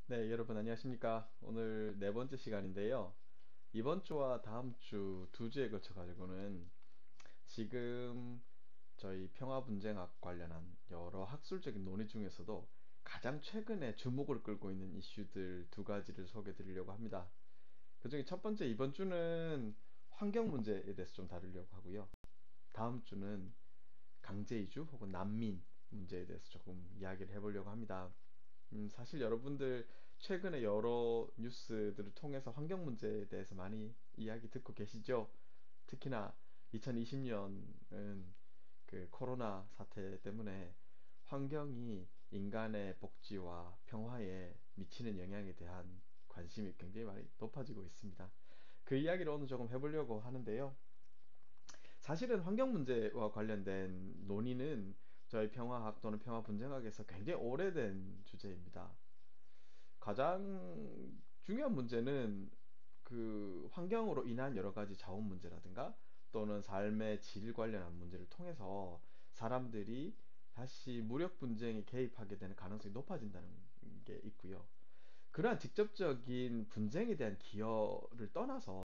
네, 여러분 안녕하십니까? 오늘 네 번째 시간인데요. 이번 주와 다음 주 두 주에 걸쳐 가지고는 지금 저희 평화분쟁학 관련한 여러 학술적인 논의 중에서도 가장 최근에 주목을 끌고 있는 이슈들 두 가지를 소개해 드리려고 합니다. 그중에 첫 번째 이번 주는 환경 문제에 대해서 좀 다루려고 하고요. 다음 주는 강제 이주 혹은 난민 문제에 대해서 조금 이야기를 해보려고 합니다. 사실 여러분들 최근에 여러 뉴스들을 통해서 환경 문제에 대해서 많이 이야기 듣고 계시죠? 특히나 2020년은 그 코로나 사태 때문에 환경이 인간의 복지와 평화에 미치는 영향에 대한 관심이 굉장히 많이 높아지고 있습니다. 그 이야기를 오늘 조금 해보려고 하는데요. 사실은 환경 문제와 관련된 논의는 저희 평화학 또는 평화분쟁학에서 굉장히 오래된 주제입니다. 가장 중요한 문제는 그 환경으로 인한 여러 가지 자원 문제라든가 또는 삶의 질 관련한 문제를 통해서 사람들이 다시 무력 분쟁에 개입하게 되는 가능성이 높아진다는 게 있고요. 그러한 직접적인 분쟁에 대한 기여를 떠나서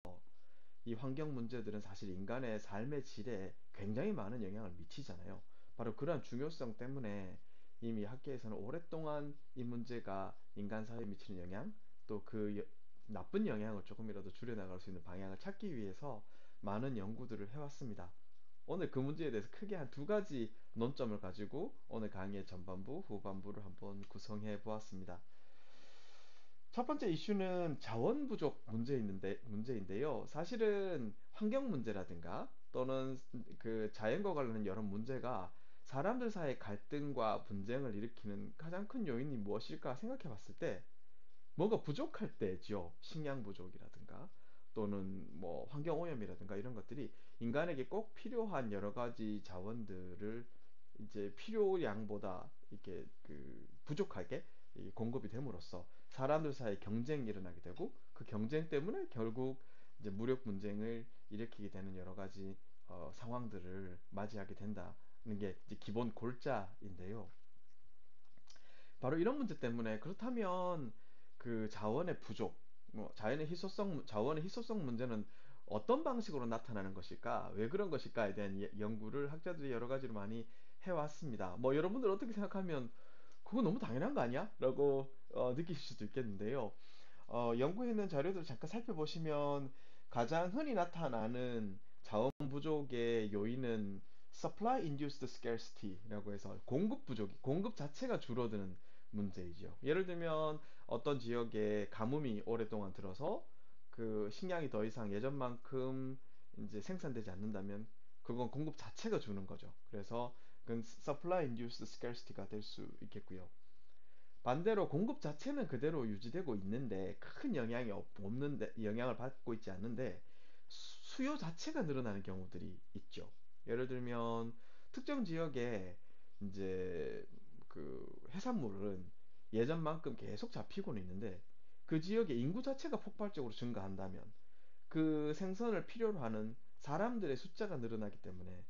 이 환경 문제들은 사실 인간의 삶의 질에 굉장히 많은 영향을 미치잖아요. 바로 그러한 중요성 때문에 이미 학계에서는 오랫동안 이 문제가 인간 사회에 미치는 영향, 또 그 나쁜 영향을 조금이라도 줄여나갈 수 있는 방향을 찾기 위해서 많은 연구들을 해왔습니다. 오늘 그 문제에 대해서 크게 한 두 가지 논점을 가지고 오늘 강의의 전반부, 후반부를 한번 구성해 보았습니다. 첫 번째 이슈는 자원 부족 문제인데요. 사실은 환경 문제라든가 또는 그 자연과 관련된 여러 문제가 사람들 사이의 갈등과 분쟁을 일으키는 가장 큰 요인이 무엇일까 생각해 봤을 때 뭔가 부족할 때죠. 식량 부족이라든가 또는 뭐 환경 오염이라든가 이런 것들이 인간에게 꼭 필요한 여러 가지 자원들을 이제 필요량보다 이렇게 그 부족하게 이 공급이 됨으로써 사람들 사이에 경쟁이 일어나게 되고 그 경쟁 때문에 결국 이제 무력 분쟁을 일으키게 되는 여러 가지 상황들을 맞이하게 된다는 게 이제 기본 골자인데요. 바로 이런 문제 때문에 그렇다면 그 자원의 부족, 뭐 자원의 희소성 문제는 어떤 방식으로 나타나는 것일까? 왜 그런 것일까에 대한 연구를 학자들이 여러 가지로 많이 해왔습니다. 뭐 여러분들 어떻게 생각하면 그거 너무 당연한 거 아니야? 라고 느끼실 수도 있겠는데요. 연구해 있는 자료들을 잠깐 살펴보시면 가장 흔히 나타나는 자원 부족의 요인은 supply induced scarcity라고 해서 공급 자체가 줄어드는 문제이죠. 예를 들면 어떤 지역에 가뭄이 오랫동안 들어서 그 식량이 더 이상 예전만큼 이제 생산되지 않는다면 그건 공급 자체가 주는 거죠. 그래서 그건 supply induced scarcity가 될 수 있겠고요. 반대로 공급 자체는 그대로 유지되고 있는데 큰 없는데 영향을 받고 있지 않는데 수요 자체가 늘어나는 경우들이 있죠. 예를 들면 특정 지역에 이제 그 해산물은 예전만큼 계속 잡히고는 있는데 그 지역의 인구 자체가 폭발적으로 증가한다면 그 생선을 필요로 하는 사람들의 숫자가 늘어나기 때문에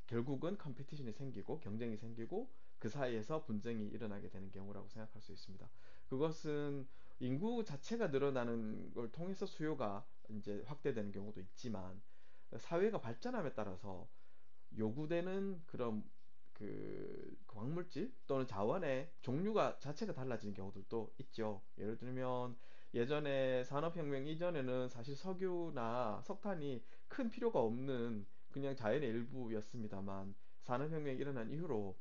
결국은 컴피티션이 생기고 경쟁이 생기고 그 사이에서 분쟁이 일어나게 되는 경우라고 생각할 수 있습니다. 그것은 인구 자체가 늘어나는 걸 통해서 수요가 이제 확대되는 경우도 있지만 사회가 발전함에 따라서 요구되는 그런 그 광물질 또는 자원의 종류가 자체가 달라지는 경우들도 있죠. 예를 들면 예전에 산업혁명 이전에는 사실 석유나 석탄이 큰 필요가 없는 그냥 자연의 일부였습니다만 산업혁명이 일어난 이후로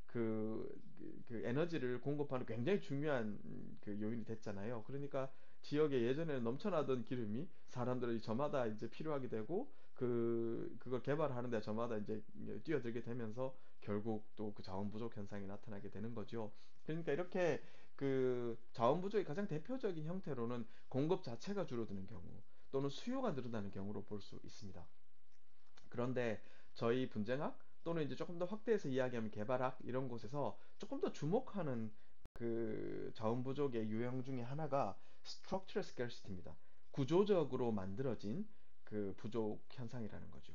그 에너지를 공급하는 굉장히 중요한 그 요인이 됐잖아요. 그러니까 지역에 예전에는 넘쳐나던 기름이 사람들이 저마다 이제 필요하게 되고 그걸 개발하는데 저마다 이제 뛰어들게 되면서 결국 또 그 자원 부족 현상이 나타나게 되는 거죠. 그러니까 이렇게 그 자원 부족의 가장 대표적인 형태로는 공급 자체가 줄어드는 경우 또는 수요가 늘어나는 경우로 볼 수 있습니다. 그런데 저희 분쟁학 또는 이제 조금 더 확대해서 이야기하면 개발학 이런 곳에서 조금 더 주목하는 그 자원 부족의 유형 중에 하나가 structural scarcity입니다. 구조적으로 만들어진 그 부족 현상이라는 거죠.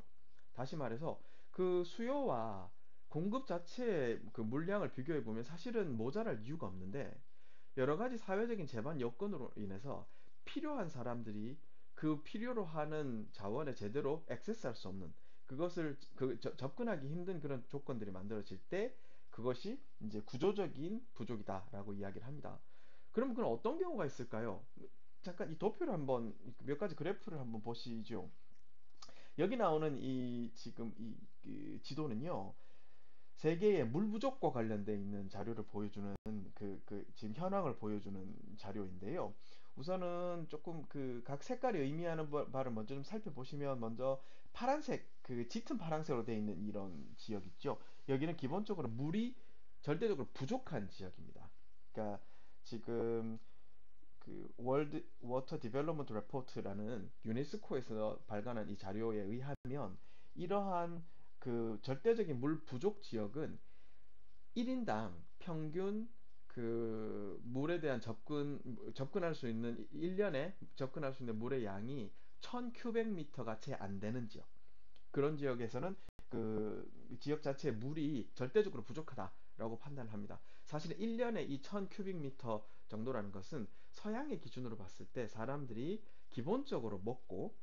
다시 말해서 그 수요와 공급 자체의 그 물량을 비교해 보면 사실은 모자랄 이유가 없는데 여러 가지 사회적인 제반 여건으로 인해서 필요한 사람들이 그 필요로 하는 자원에 제대로 액세스할 수 없는, 그것을 접근하기 힘든 그런 조건들이 만들어질 때 그것이 이제 구조적인 부족이다라고 이야기를 합니다. 그러면 그건 어떤 경우가 있을까요? 잠깐 이 도표를 한번, 몇 가지 그래프를 한번 보시죠. 여기 나오는 이 지금 그 지도는요, 세계의 물 부족과 관련돼 있는 자료를 보여주는 지금 현황을 보여주는 자료인데요. 우선은 조금 그 각 색깔이 의미하는 바를 먼저 좀 살펴보시면, 먼저 파란색, 그 짙은 파란색으로 되어 있는 이런 지역 있죠. 여기는 기본적으로 물이 절대적으로 부족한 지역입니다. 그러니까 지금 그 월드 워터 디벨롭먼트 레포트라는 유네스코에서 발간한 이 자료에 의하면, 이러한 그 절대적인 물 부족 지역은 1인당 평균 그 물에 대한 접근할 수 있는, 1년에 접근할 수 있는 물의 양이 1000큐백미터가 채 안 되는 지역. 그런 지역에서는 그 지역 자체의 물이 절대적으로 부족하다라고 판단을 합니다. 사실 1년에 이 1000큐빅미터 정도라는 것은 서양의 기준으로 봤을 때 사람들이 기본적으로 먹고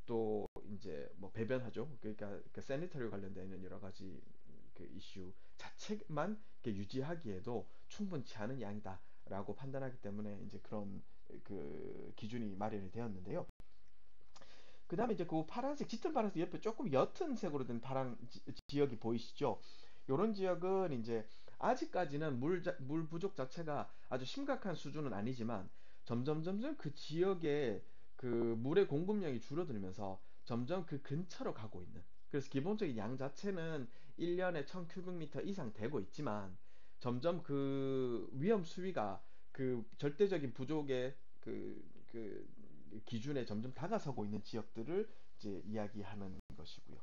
또 이제 뭐 배변하죠. 그러니까 그 세니터리 관련되는 여러 가지 그 이슈 자체만 이렇게 유지하기에도 충분치 않은 양이다라고 판단하기 때문에 이제 그런 그 기준이 마련이 되었는데요. 그 다음에 이제 그 파란색, 짙은 파란색 옆에 조금 옅은 색으로 된 파란 지역이 보이시죠? 요런 지역은 이제 아직까지는 물 부족 자체가 아주 심각한 수준은 아니지만, 점점 그 지역의 그 물의 공급량이 줄어들면서 점점 그 근처로 가고 있는, 그래서 기본적인 양 자체는 1년에 1000큐빅미터 이상 되고 있지만, 점점 그 위험 수위가 그 절대적인 부족의 그 기준에 점점 다가서고 있는 지역들을 이제 이야기하는 것이고요.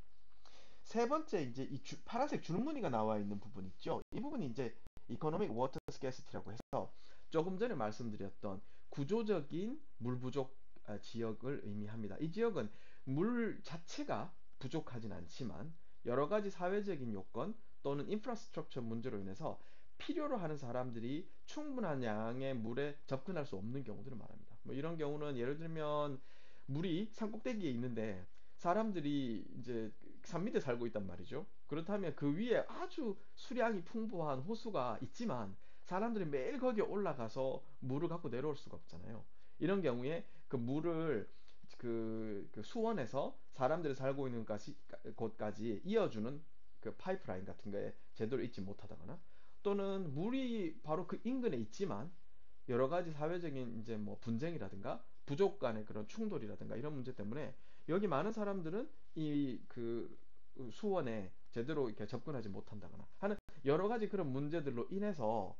세 번째, 이제 파란색 줄무늬가 나와 있는 부분 있죠. 이 부분이 이제 Economic Water Scarcity라고 해서 조금 전에 말씀드렸던 구조적인 물 부족 지역을 의미합니다. 이 지역은 물 자체가 부족하진 않지만 여러 가지 사회적인 요건 또는 인프라스트럭처 문제로 인해서 필요로 하는 사람들이 충분한 양의 물에 접근할 수 없는 경우들을 말합니다. 뭐 이런 경우는 예를 들면 물이 산 꼭대기에 있는데 사람들이 이제 산 밑에 살고 있단 말이죠. 그렇다면 그 위에 아주 수량이 풍부한 호수가 있지만 사람들이 매일 거기에 올라가서 물을 갖고 내려올 수가 없잖아요. 이런 경우에 그 물을 그 수원에서 사람들이 살고 있는 곳까지 이어주는 그 파이프라인 같은 거에 제대로 있지 못하다거나, 또는 물이 바로 그 인근에 있지만 여러 가지 사회적인 이제 뭐 분쟁이라든가 부족 간의 그런 충돌이라든가 이런 문제 때문에 여기 많은 사람들은 이 그 수원에 제대로 이렇게 접근하지 못한다거나 하는 여러 가지 그런 문제들로 인해서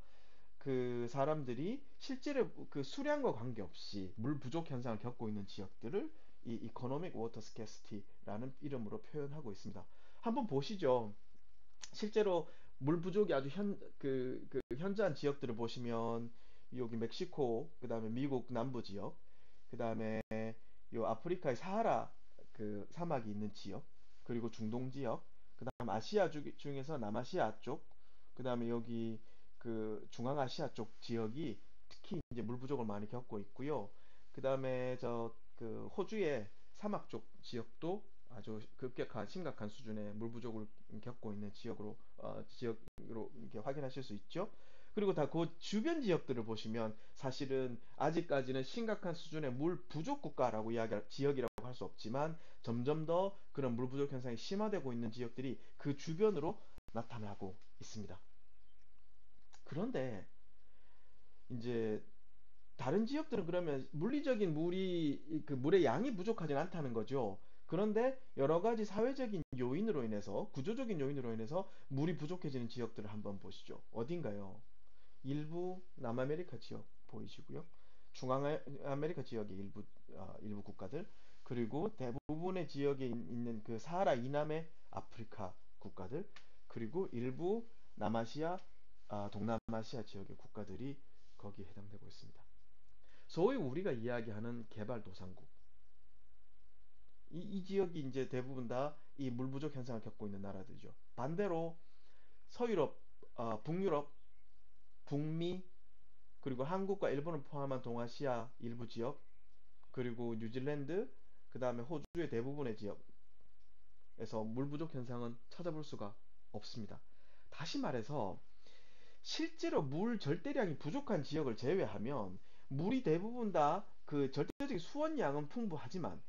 그 사람들이 실제로 그 수량과 관계없이 물 부족 현상을 겪고 있는 지역들을 이 Economic Water Scarcity라는 이름으로 표현하고 있습니다. 한번 보시죠. 실제로 물 부족이 아주 그 현저한 지역들을 보시면, 여기 멕시코, 그 다음에 미국 남부 지역, 그 다음에 요 아프리카의 사하라 그 사막이 있는 지역, 그리고 중동 지역, 그 다음 아시아 중에서 남아시아 쪽, 그 다음에 여기 그 중앙아시아 쪽 지역이 특히 이제 물 부족을 많이 겪고 있고요. 그 다음에 저 그 호주의 사막 쪽 지역도 아주 급격한 심각한 수준의 물 부족을 겪고 있는 지역으로 이렇게 확인하실 수 있죠. 그리고 다 그 주변 지역들을 보시면 사실은 아직까지는 심각한 수준의 물 부족 국가라고 이야기할 지역이라고 할 수 없지만, 점점 더 그런 물 부족 현상이 심화되고 있는 지역들이 그 주변으로 나타나고 있습니다. 그런데 이제 다른 지역들은 그러면 물리적인 그 물의 양이 부족하진 않다는 거죠. 그런데 여러 가지 사회적인 요인으로 인해서, 구조적인 요인으로 인해서 물이 부족해지는 지역들을 한번 보시죠. 어딘가요? 일부 남아메리카 지역 보이시고요. 중앙아메리카 지역의 일부 국가들, 그리고 대부분의 지역에 있는 그 사하라 이남의 아프리카 국가들, 그리고 일부 남아시아, 동남아시아 지역의 국가들이 거기에 해당되고 있습니다. 소위 우리가 이야기하는 개발도상국. 이 지역이 이제 대부분 다 이 물 부족 현상을 겪고 있는 나라들이죠. 반대로 서유럽, 북유럽, 북미, 그리고 한국과 일본을 포함한 동아시아 일부 지역, 그리고 뉴질랜드, 그 다음에 호주의 대부분의 지역에서 물 부족 현상은 찾아볼 수가 없습니다. 다시 말해서 실제로 물 절대량이 부족한 지역을 제외하면 물이 대부분 다 그 절대적인 수원량은 풍부하지만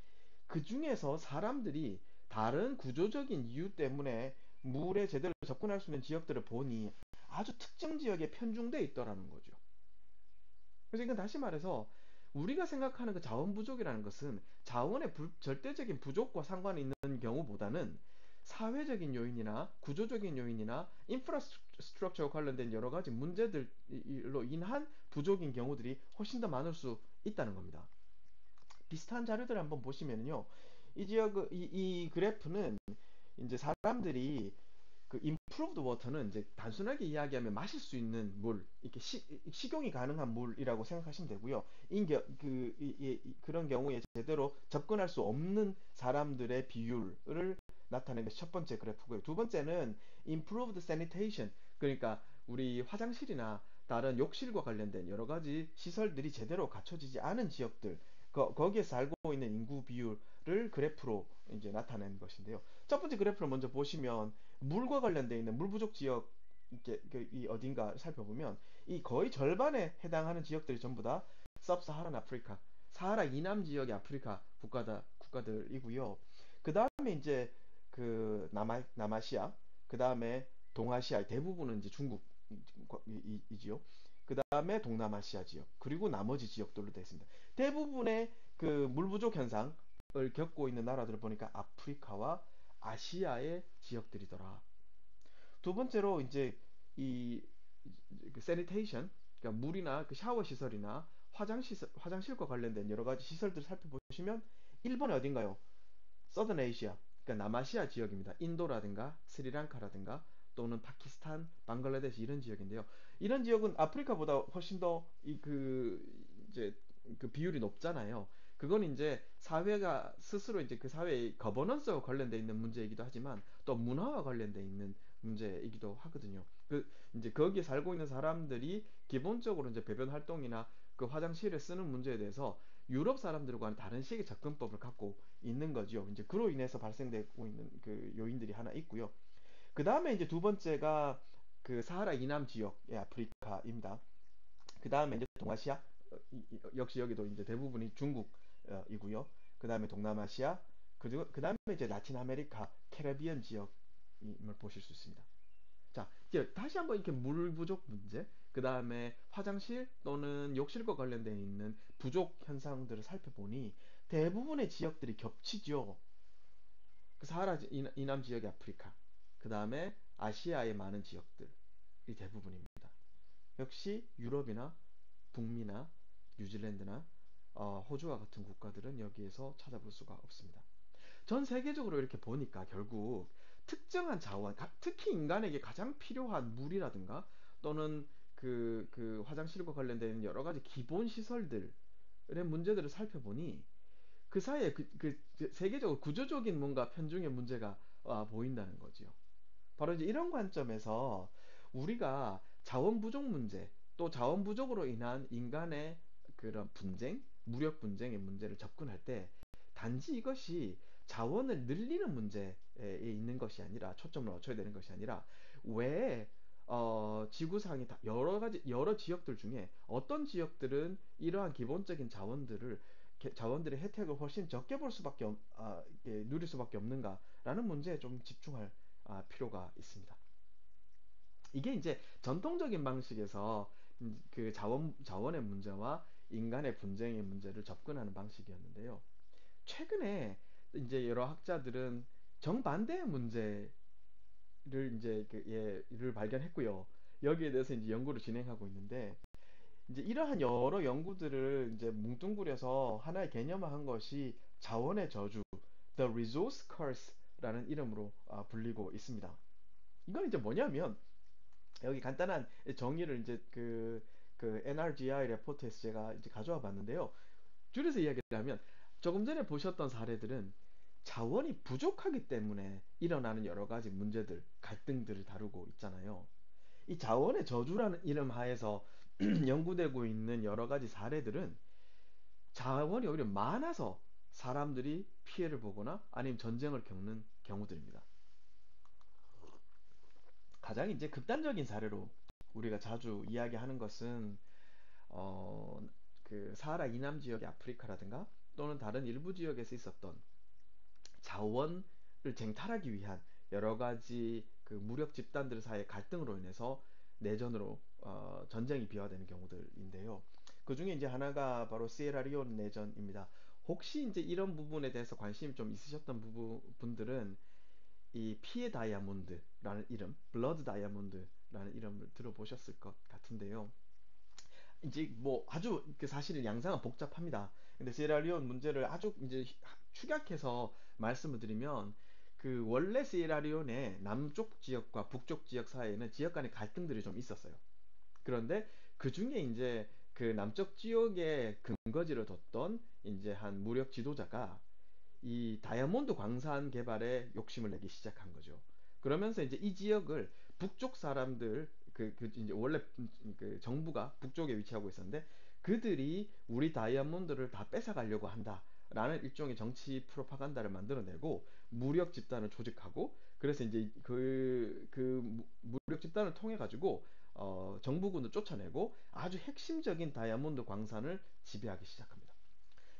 그 중에서 사람들이 다른 구조적인 이유 때문에 물에 제대로 접근할 수 있는 지역들을 보니 아주 특정 지역에 편중돼 있더라는 거죠. 그래서 이건 다시 말해서 우리가 생각하는 그 자원 부족이라는 것은 자원의 절대적인 부족과 상관이 있는 경우보다는 사회적인 요인이나 구조적인 요인이나 인프라스트럭처와 관련된 여러 가지 문제들로 인한 부족인 경우들이 훨씬 더 많을 수 있다는 겁니다. 비슷한 자료들을 한번 보시면요. 이 지역, 이 그래프는 이제 사람들이 그 improved water는 이제 단순하게 이야기하면 마실 수 있는 물, 이렇게 식용이 가능한 물이라고 생각하시면 되고요. 그런 경우에 제대로 접근할 수 없는 사람들의 비율을 나타내는 것이 첫 번째 그래프고요. 두 번째는 improved sanitation, 그러니까 우리 화장실이나 다른 욕실과 관련된 여러 가지 시설들이 제대로 갖춰지지 않은 지역들, 거기에 살고 있는 인구 비율을 그래프로 이제 나타낸 것인데요. 첫 번째 그래프를 먼저 보시면 물과 관련되어 있는 물 부족 지역 이 어딘가 살펴보면 이 거의 절반에 해당하는 지역들이 전부 다 서브사하란 아프리카, 사하라 이남 지역의 아프리카 국가들이고요. 그 다음에 이제 그 남아시아, 그 다음에 동아시아 대부분은 이제 중국이지요. 그 다음에 동남아시아 지역, 그리고 나머지 지역들로 되어 있습니다. 대부분의 그 물 부족 현상을 겪고 있는 나라들을 보니까 아프리카와 아시아의 지역들이더라. 두 번째로 이제 이 세니테이션, 그러니까 물이나 그 샤워 시설이나 화장실과 관련된 여러 가지 시설들을 살펴보시면 일본이 어딘가요? 서던 에이시아, 그러니까 남아시아 지역입니다. 인도라든가 스리랑카라든가 또는 파키스탄, 방글라데시 이런 지역인데요. 이런 지역은 아프리카보다 훨씬 더 이제 그 비율이 높잖아요. 그건 이제 사회가 스스로 이제 그 사회의 거버넌스와 관련돼 있는 문제이기도 하지만 또 문화와 관련돼 있는 문제이기도 하거든요. 그 이제 거기에 살고 있는 사람들이 기본적으로 이제 배변 활동이나 그 화장실을 쓰는 문제에 대해서 유럽 사람들과는 다른 식의 접근법을 갖고 있는 거죠. 이제 그로 인해서 발생되고 있는 그 요인들이 하나 있고요. 그 다음에 이제 두 번째가 그 사하라 이남 지역의 아프리카입니다. 그 다음에 이제 동아시아, 역시 여기도 이제 대부분이 중국이고요. 그 다음에 동남아시아, 그리고 그 다음에 이제 라틴 아메리카, 캐리비안 지역임을 보실 수 있습니다. 자, 이제 다시 한번 이렇게 물 부족 문제, 그 다음에 화장실 또는 욕실과 관련되어 있는 부족 현상들을 살펴보니 대부분의 지역들이 겹치죠. 그 사하라 이남 지역의 아프리카, 그 다음에 아시아의 많은 지역들이 대부분입니다. 역시 유럽이나 북미나 뉴질랜드나 호주와 같은 국가들은 여기에서 찾아볼 수가 없습니다. 전 세계적으로 이렇게 보니까 결국 특정한 자원, 특히 인간에게 가장 필요한 물이라든가 또는 그 화장실과 관련된 여러 가지 기본 시설들의 문제들을 살펴보니 그 사이에 세계적으로 구조적인 뭔가 편중의 문제가 보인다는 거지요. 바로 이제 이런 관점에서 우리가 자원 부족 문제, 또 자원 부족으로 인한 인간의 그런 분쟁, 무력 분쟁의 문제를 접근할 때 단지 이것이 자원을 늘리는 문제에 있는 것이 아니라 초점을 맞춰야 되는 것이 아니라 왜 지구상의 여러 가지 여러 지역들 중에 어떤 지역들은 이러한 기본적인 자원들의 혜택을 훨씬 적게 볼 수밖에 누릴 수밖에 없는가라는 문제에 좀 집중할 필요가 있습니다. 이게 이제 전통적인 방식에서 그 자원의 문제와 인간의 분쟁의 문제를 접근하는 방식이었는데요. 최근에 이제 여러 학자들은 정반대의 문제를 이제 를 발견했고요. 여기에 대해서 이제 연구를 진행하고 있는데 이제 이러한 여러 연구들을 이제 뭉뚱그려서 하나의 개념화한 것이 자원의 저주, The Resource Curse라는 이름으로 불리고 있습니다. 이건 이제 뭐냐면 여기 간단한 정의를 이제 그 NRGI 레포트에서 제가 이제 가져와 봤는데요. 줄여서 이야기를 하면 조금 전에 보셨던 사례들은 자원이 부족하기 때문에 일어나는 여러 가지 문제들, 갈등들을 다루고 있잖아요. 이 자원의 저주라는 이름 하에서 연구되고 있는 여러 가지 사례들은 자원이 오히려 많아서 사람들이 피해를 보거나 아니면 전쟁을 겪는 경우들입니다. 가장 이제 극단적인 사례로 우리가 자주 이야기하는 것은 어, 그 사하라 이남 지역의 아프리카라든가 또는 다른 일부 지역에서 있었던 자원을 쟁탈하기 위한 여러 가지 그 무력 집단들 사이의 갈등으로 인해서 내전으로 전쟁이 비화되는 경우들인데요. 그 중에 이제 하나가 바로 시에라리온 내전입니다. 혹시 이제 이런 부분에 대해서 관심이 좀 있으셨던 분들은 이 피의 다이아몬드라는 이름, 블러드 다이아몬드라는 이름을 들어보셨을 것 같은데요. 이제 뭐 아주 그 사실은 양상은 복잡합니다. 근데 시에라리온 문제를 아주 이제 축약해서 말씀을 드리면 그 원래 시에라리온의 남쪽 지역과 북쪽 지역 사이에는 지역 간의 갈등들이 좀 있었어요. 그런데 그 중에 이제 그 남쪽 지역에 근거지를 뒀던 이제 한 무력 지도자가 이 다이아몬드 광산 개발에 욕심을 내기 시작한 거죠. 그러면서 이제 이 지역을 북쪽 사람들 그 이제 원래 그 정부가 북쪽에 위치하고 있었는데 그들이 우리 다이아몬드를 다 뺏어가려고 한다라는 일종의 정치 프로파간다를 만들어내고 무력 집단을 조직하고 그래서 이제 무력 집단을 통해 가지고 정부군을 쫓아내고 아주 핵심적인 다이아몬드 광산을 지배하기 시작합니다.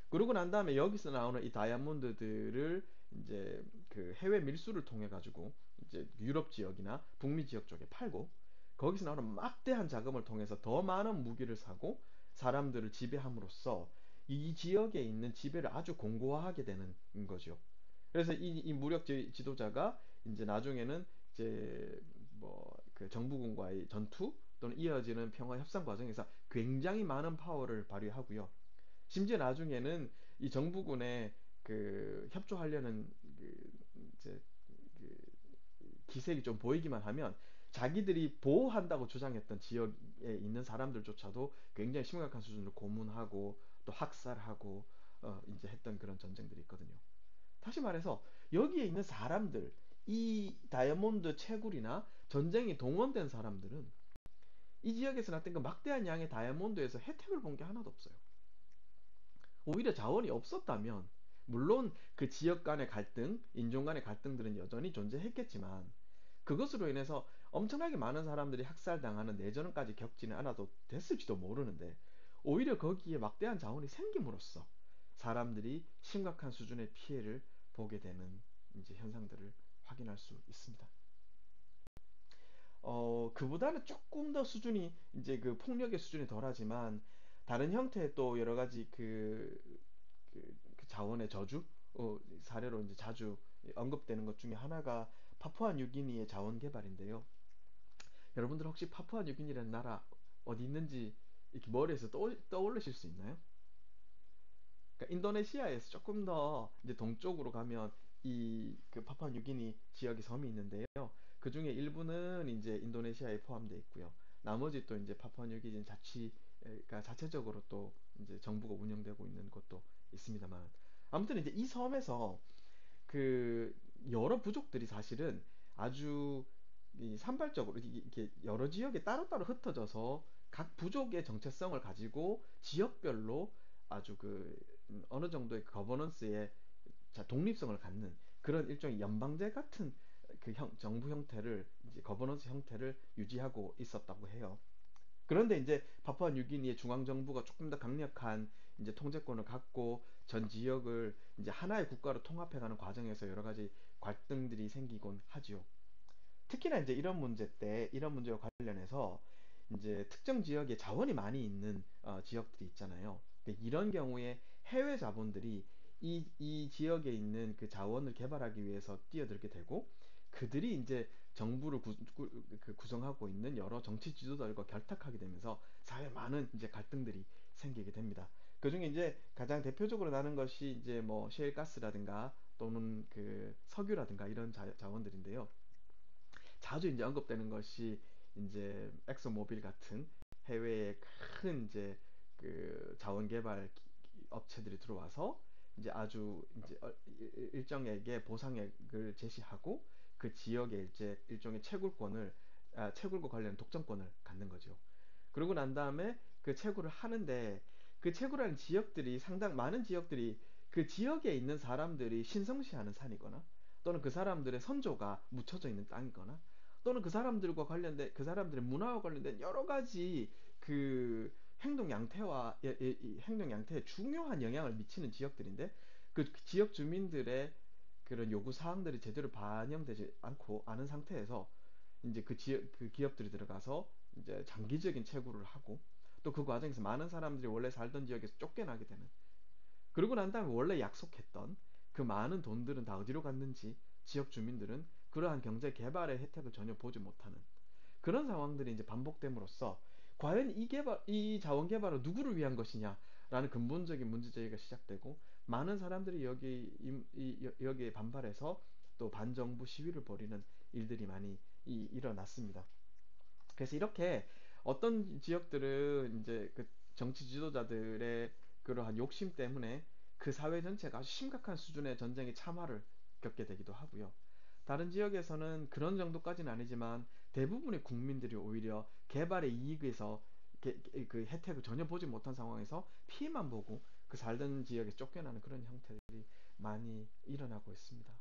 그러고 난 다음에 여기서 나오는 이 다이아몬드들을 이제 그 해외 밀수를 통해 가지고 이제 유럽 지역이나 북미 지역 쪽에 팔고 거기서 나오는 막대한 자금을 통해서 더 많은 무기를 사고 사람들을 지배함으로써 이 지역에 있는 지배를 아주 공고화하게 되는 거죠. 그래서 이 무력 지도자가 이제 나중에는 이제 뭐 그 정부군과의 전투 또는 이어지는 평화 협상 과정에서 굉장히 많은 파워를 발휘하고요. 심지어 나중에는 이 정부군의 그 협조하려는 그 이제 그 기색이 좀 보이기만 하면 자기들이 보호한다고 주장했던 지역에 있는 사람들조차도 굉장히 심각한 수준으로 고문하고 또 학살하고 이제 했던 그런 전쟁들이 있거든요. 다시 말해서 여기에 있는 사람들, 이 다이아몬드 채굴이나 전쟁에 동원된 사람들은 이 지역에서 났던 그 막대한 양의 다이아몬드에서 혜택을 본 게 하나도 없어요. 오히려 자원이 없었다면 물론 그 지역 간의 갈등, 인종 간의 갈등들은 여전히 존재했겠지만 그것으로 인해서 엄청나게 많은 사람들이 학살당하는 내전까지 겪지는 않아도 됐을지도 모르는데 오히려 거기에 막대한 자원이 생김으로써 사람들이 심각한 수준의 피해를 보게 되는 이제 현상들을 확인할 수 있습니다. 그보다는 조금 더 수준이 이제 그 폭력의 수준이 덜하지만 다른 형태의 또 여러 가지 그 자원의 저주 사례로 이제 자주 언급되는 것 중에 하나가 파푸아 뉴기니의 자원 개발인데요. 여러분들 혹시 파푸아 뉴기니라는 나라 어디 있는지 이렇게 머리에서 떠올리실 수 있나요? 그러니까 인도네시아에서 조금 더 이제 동쪽으로 가면 이 그 파푸아 뉴기니 지역의 섬이 있는데요. 그 중에 일부는 이제 인도네시아에 포함되어 있고요. 나머지 또 이제 파푸아 뉴기니 자치가 자체적으로 또 이제 정부가 운영되고 있는 곳도 있습니다만 아무튼 이제 이 섬에서 그 여러 부족들이 사실은 아주 이 산발적으로 이렇게 여러 지역에 따로따로 흩어져서 각 부족의 정체성을 가지고 지역별로 아주 어느 정도의 거버넌스의 독립성을 갖는 그런 일종의 연방제 같은 정부 형태를 이제 거버넌스 형태를 유지하고 있었다고 해요. 그런데 이제 파푸아 뉴기니의 중앙 정부가 조금 더 강력한 이제 통제권을 갖고 전 지역을 이제 하나의 국가로 통합해가는 과정에서 여러 가지 갈등들이 생기곤 하지요. 특히나 이제 이런 문제와 관련해서 이제 특정 지역에 자원이 많이 있는 지역들이 있잖아요. 근데 이런 경우에 해외 자본들이 이 지역에 있는 그 자원을 개발하기 위해서 뛰어들게 되고 그들이 이제 정부를 구성하고 있는 여러 정치 지도자들과 결탁하게 되면서 사회에 많은 이제 갈등들이 생기게 됩니다. 그중에 이제 가장 대표적으로 나는 것이 이제 뭐 셰일가스라든가 또는 그 석유라든가 이런 자원들인데요. 자주 이제 언급되는 것이 이제 엑소모빌 같은 해외의 큰 이제 그 자원 개발 업체들이 들어와서 이제 아주 이제 일정에게 보상액을 제시하고 그 지역에 이제 일종의 채굴과 관련 독점권을 갖는 거죠. 그러고 난 다음에 그 채굴을 하는데 그 채굴하는 지역들이 상당 많은 지역들이 그 지역에 있는 사람들이 신성시하는 산이거나 또는 그 사람들의 선조가 묻혀져 있는 땅이거나 또는 그 사람들과 관련된 그 사람들의 문화와 관련된 여러 가지 그 행동 양태와 행동 양태에 중요한 영향을 미치는 지역들인데 그 지역 주민들의 그런 요구 사항들이 제대로 반영되지 않고 않은 상태에서 이제 그 지역 그 기업들이 들어가서 이제 장기적인 채굴을 하고 또 그 과정에서 많은 사람들이 원래 살던 지역에서 쫓겨나게 되는 그러고 난 다음에 원래 약속했던 그 많은 돈들은 다 어디로 갔는지 지역 주민들은 그러한 경제 개발의 혜택을 전혀 보지 못하는 그런 상황들이 이제 반복됨으로써 과연 이 자원 개발은 누구를 위한 것이냐라는 근본적인 문제 제기가 시작되고 많은 사람들이 여기에 반발해서 또 반정부 시위를 벌이는 일들이 많이 일어났습니다. 그래서 이렇게 어떤 지역들은 이제 그 정치 지도자들의 그러한 욕심 때문에 그 사회 전체가 아주 심각한 수준의 전쟁의 참화를 겪게 되기도 하고요. 다른 지역에서는 그런 정도까지는 아니지만 대부분의 국민들이 오히려 개발의 이익에서 그 혜택을 전혀 보지 못한 상황에서 피해만 보고 그 살던 지역에 쫓겨나는 그런 형태들이 많이 일어나고 있습니다.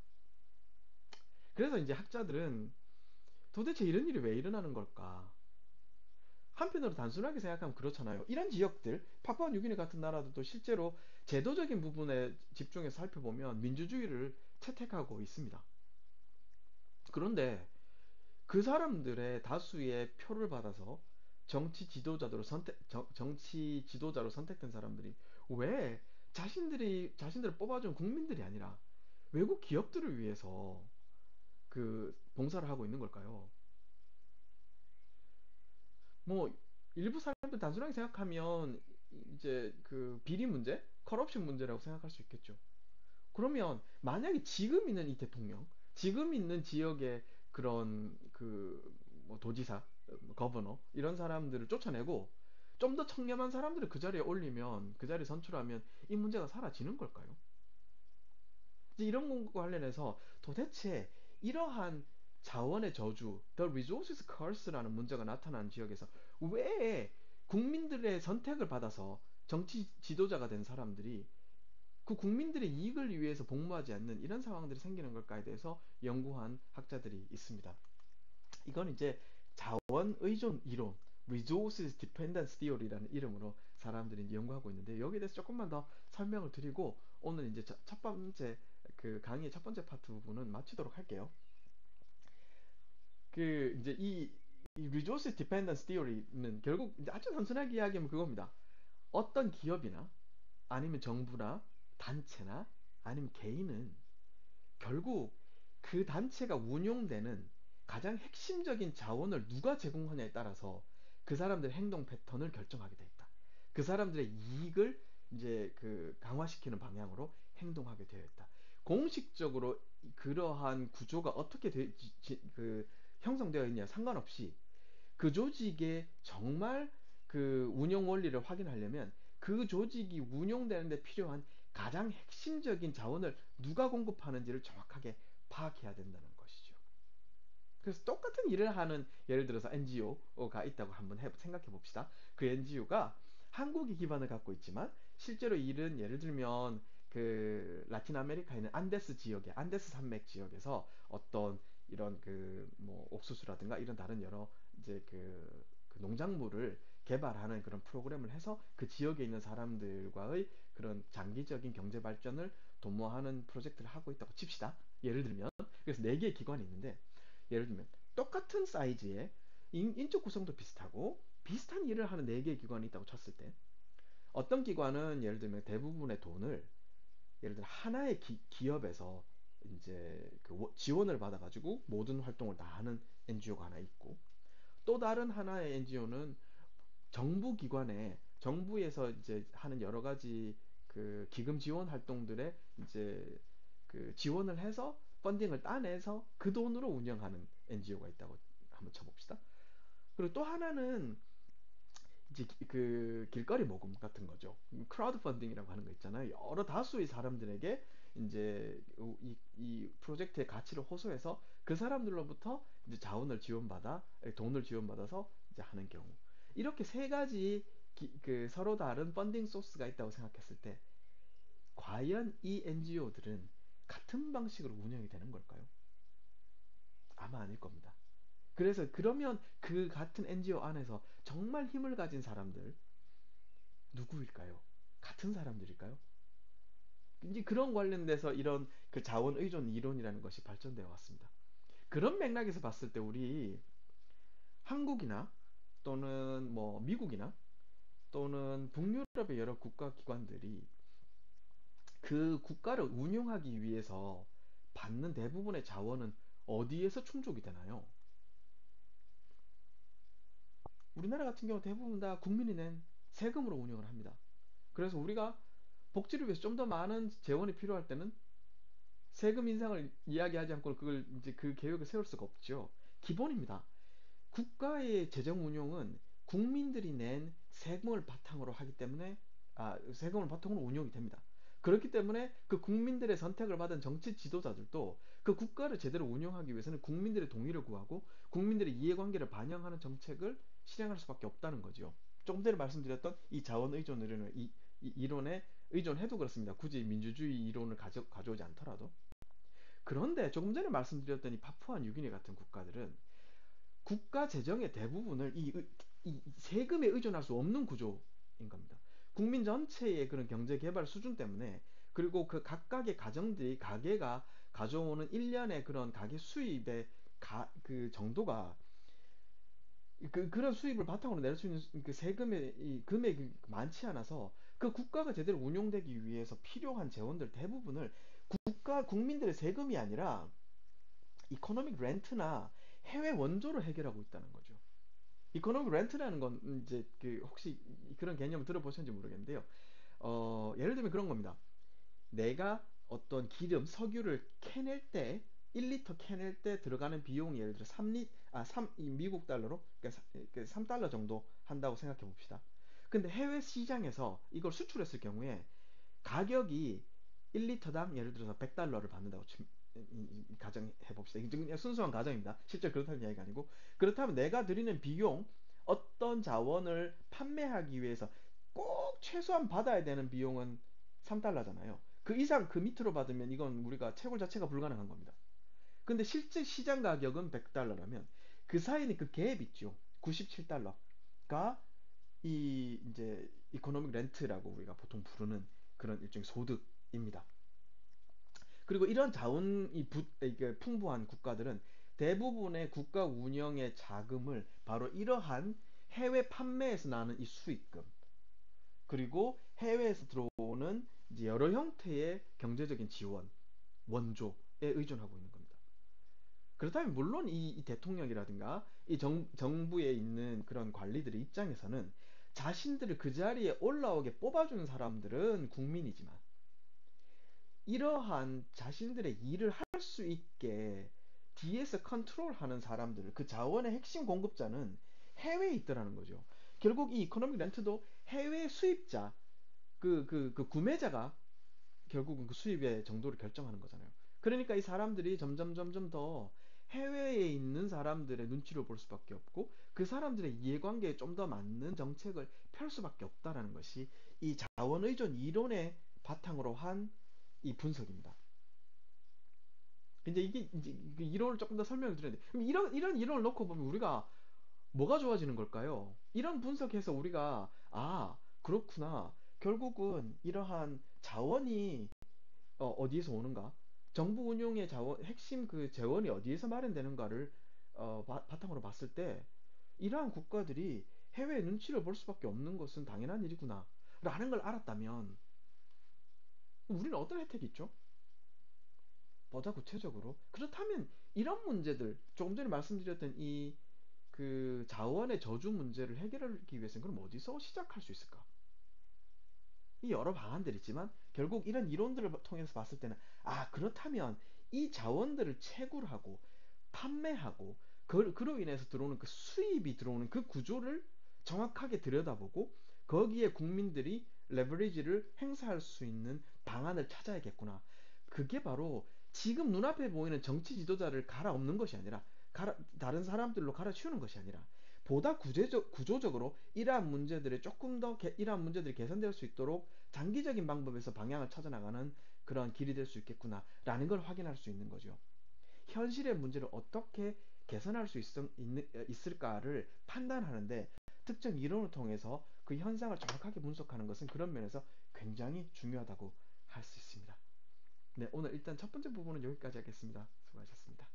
그래서 이제 학자들은 도대체 이런 일이 왜 일어나는 걸까? 한편으로 단순하게 생각하면 그렇잖아요. 이런 지역들, 파푸아뉴기니 같은 나라들도 실제로 제도적인 부분에 집중해서 살펴보면 민주주의를 채택하고 있습니다. 그런데 그 사람들의 다수의 표를 받아서 정치 지도자로 선택된 사람들이 왜 자신들을 뽑아준 국민들이 아니라 외국 기업들을 위해서 그 봉사를 하고 있는 걸까요? 뭐 일부 사람들 단순하게 생각하면 이제 그 비리 문제, 커럽션 문제라고 생각할 수 있겠죠. 그러면 만약에 지금 있는 이 대통령, 지금 있는 지역의 그런 그 뭐 도지사, 거버너 이런 사람들을 쫓아내고 좀 더 청렴한 사람들을 그 자리에 올리면 그 자리에 선출하면 이 문제가 사라지는 걸까요? 이제 이런 것과 관련해서 도대체 이러한 자원의 저주, The Resources Curse라는 문제가 나타난 지역에서 왜 국민들의 선택을 받아서 정치 지도자가 된 사람들이 그 국민들의 이익을 위해서 복무하지 않는 이런 상황들이 생기는 걸까에 대해서 연구한 학자들이 있습니다. 이건 이제 자원 의존 이론, Resources Dependence Theory라는 이름으로 사람들이 이제 연구하고 있는데 여기에 대해서 조금만 더 설명을 드리고 오늘 이제 첫 번째 그 강의의 첫 번째 파트 부분은 마치도록 할게요. 그 이제 이 Resources Dependence Theory는 결국 이제 아주 단순하게 이야기하면 그겁니다. 어떤 기업이나 아니면 정부나 단체나 아니면 개인은 결국 그 단체가 운용되는 가장 핵심적인 자원을 누가 제공하냐에 따라서 그 사람들의 행동 패턴을 결정하게 돼 있다. 그 사람들의 이익을 이제 그 강화시키는 방향으로 행동하게 되어 있다. 공식적으로 그러한 구조가 어떻게 그 형성되어 있냐 상관없이 그 조직의 정말 그 운영 원리를 확인하려면 그 조직이 운용되는데 필요한 가장 핵심적인 자원을 누가 공급하는지를 정확하게 파악해야 된다는 것이죠. 그래서 똑같은 일을 하는 예를 들어서 NGO가 있다고 한번 생각해 봅시다. 그 NGO가 한국이 기반을 갖고 있지만 실제로 일은 예를 들면 그 라틴 아메리카에 있는 안데스 지역에 안데스 산맥 지역에서 어떤 이런 그 뭐 옥수수라든가 이런 다른 여러 이제 그 농작물을 개발하는 그런 프로그램을 해서 그 지역에 있는 사람들과의 그런 장기적인 경제 발전을 도모하는 프로젝트를 하고 있다고 칩시다. 예를 들면 그래서 네 개의 기관이 있는데 예를 들면 똑같은 사이즈의 인적 구성도 비슷하고 비슷한 일을 하는 네 개의 기관이 있다고 쳤을 때 어떤 기관은 예를 들면 대부분의 돈을 예를 들어 하나의 기업에서 이제 그 지원을 받아가지고 모든 활동을 다 하는 NGO가 하나 있고 또 다른 하나의 NGO는 정부 기관에 정부에서 이제 하는 여러 가지 그 기금 지원 활동들에 이제 그 지원을 해서 펀딩을 따내서 그 돈으로 운영하는 NGO가 있다고 한번 쳐봅시다. 그리고 또 하나는 이제 그 길거리 모금 같은 거죠. 크라우드 펀딩이라고 하는 거 있잖아요. 여러 다수의 사람들에게 이제 이 프로젝트의 가치를 호소해서 그 사람들로부터 이제 자원을 지원받아 돈을 지원받아서 이제 하는 경우. 이렇게 세 가지 그 서로 다른 펀딩 소스가 있다고 생각했을 때 과연 이 NGO들은 같은 방식으로 운영이 되는 걸까요? 아마 아닐 겁니다. 그래서 그러면 그 같은 NGO 안에서 정말 힘을 가진 사람들 누구일까요? 같은 사람들일까요? 이제 그런 관련돼서 이런 그 자원 의존 이론이라는 것이 발전되어 왔습니다. 그런 맥락에서 봤을 때 우리 한국이나 또는 뭐 미국이나 또는 북유럽의 여러 국가 기관들이 그 국가를 운영하기 위해서 받는 대부분의 자원은 어디에서 충족이 되나요? 우리나라 같은 경우 대부분 다 국민이 낸 세금으로 운영을 합니다. 그래서 우리가 복지를 위해서 좀 더 많은 재원이 필요할 때는 세금 인상을 이야기하지 않고 그걸 이제 그 계획을 세울 수가 없죠. 기본입니다. 국가의 재정 운용은 국민들이 낸 세금을 바탕으로 하기 때문에 세금을 바탕으로 운영이 됩니다. 그렇기 때문에 그 국민들의 선택을 받은 정치 지도자들도 그 국가를 제대로 운영하기 위해서는 국민들의 동의를 구하고 국민들의 이해관계를 반영하는 정책을 실행할 수밖에 없다는 거죠. 조금 전에 말씀드렸던 이 자원 의존 이론을 이 이론에 의존해도 그렇습니다. 굳이 민주주의 이론을 가져오지 않더라도. 그런데 조금 전에 말씀드렸던 이 파푸아 뉴기니 같은 국가들은 국가 재정의 대부분을 이 세금에 의존할 수 없는 구조인 겁니다. 국민 전체의 그런 경제 개발 수준 때문에 그리고 그 각각의 가정들이 가게가 가져오는 1년의 그런 가계 수입의 그 정도가 그런 수입을 바탕으로 낼 수 있는 그 세금의 이 금액이 많지 않아서 그 국가가 제대로 운용되기 위해서 필요한 재원들 대부분을 국민들의 세금이 아니라 이코노믹 렌트나 해외 원조로 해결하고 있다는 거죠. 이코노믹 렌트라는 건 이제 그 혹시 그런 개념을 들어보셨는지 모르겠는데요. 예를 들면 그런 겁니다. 내가 어떤 기름, 석유를 캐낼 때 1리터 캐낼 때 들어가는 비용이 예를 들어 3 미국 달러로 그러니까 3달러 정도 한다고 생각해 봅시다. 근데 해외 시장에서 이걸 수출했을 경우에 가격이 1리터당 예를 들어서 100달러를 받는다고 가정해 봅시다. 이게 그냥 순수한 가정입니다. 실제 그렇다는 이야기가 아니고 그렇다면 내가 드리는 비용 어떤 자원을 판매하기 위해서 꼭 최소한 받아야 되는 비용은 3달러잖아요. 그 이상 그 밑으로 받으면 이건 우리가 채굴 자체가 불가능한 겁니다. 근데 실제 시장 가격은 100달러라면 그 사이에 그 갭 있죠. 97달러가 이 이제 이코노믹 렌트라고 우리가 보통 부르는 그런 일종의 소득입니다. 그리고 이런 자원이 이게 풍부한 국가들은 대부분의 국가 운영의 자금을 바로 이러한 해외 판매에서 나는 이 수익금 그리고 해외에서 들어오는 이제 여러 형태의 경제적인 지원, 원조에 의존하고 있는 겁니다. 그렇다면 물론 이 대통령이라든가 이 정부에 있는 그런 관리들의 입장에서는 자신들을 그 자리에 올라오게 뽑아주는 사람들은 국민이지만 이러한 자신들의 일을 할 수 있게 뒤에서 컨트롤하는 사람들, 그 자원의 핵심 공급자는 해외에 있더라는 거죠. 결국 이 이코노믹 렌트도 해외 수입자, 그 구매자가 결국은 그 수입의 정도를 결정하는 거잖아요. 그러니까 이 사람들이 점점 더 해외에 있는 사람들의 눈치를 볼 수밖에 없고 그 사람들의 이해관계에 좀 더 맞는 정책을 펼 수밖에 없다라는 것이 이 자원 의존 이론의 바탕으로 한 이 분석입니다. 근데 이게 이제 그 이론을 조금 더 설명을 드려야 돼. 그럼 이런 이론을 놓고 보면 우리가 뭐가 좋아지는 걸까요? 이런 분석해서 우리가 그렇구나. 결국은 이러한 자원이 어디에서 오는가? 정부 운용의 자원, 핵심 그 재원이 어디에서 마련되는가를 바탕으로 봤을 때 이러한 국가들이 해외 눈치를 볼 수밖에 없는 것은 당연한 일이구나. 라는 걸 알았다면 우리는 어떤 혜택이 있죠? 보다 구체적으로. 그렇다면 이런 문제들, 조금 전에 말씀드렸던 이 그 자원의 저주 문제를 해결하기 위해서는 그럼 어디서 시작할 수 있을까? 이 여러 방안들이 있지만 결국 이런 이론들을 통해서 봤을 때는 그렇다면 이 자원들을 채굴하고 판매하고 그로 인해서 들어오는 그 수입이 들어오는 그 구조를 정확하게 들여다보고 거기에 국민들이 레버리지를 행사할 수 있는 방안을 찾아야겠구나. 그게 바로 지금 눈앞에 보이는 정치 지도자를 갈아엎는 것이 아니라 다른 사람들로 갈아치우는 것이 아니라 보다 구조적으로 이러한 문제들이 조금 더 이러한 문제들이 개선될 수 있도록 장기적인 방법에서 방향을 찾아나가는 그런 길이 될 수 있겠구나라는 걸 확인할 수 있는 거죠. 현실의 문제를 어떻게 개선할 수 있을까를 판단하는데 특정 이론을 통해서 그 현상을 정확하게 분석하는 것은 그런 면에서 굉장히 중요하다고 할 수 있습니다. 네, 오늘 일단 첫 번째 부분은 여기까지 하겠습니다. 수고하셨습니다.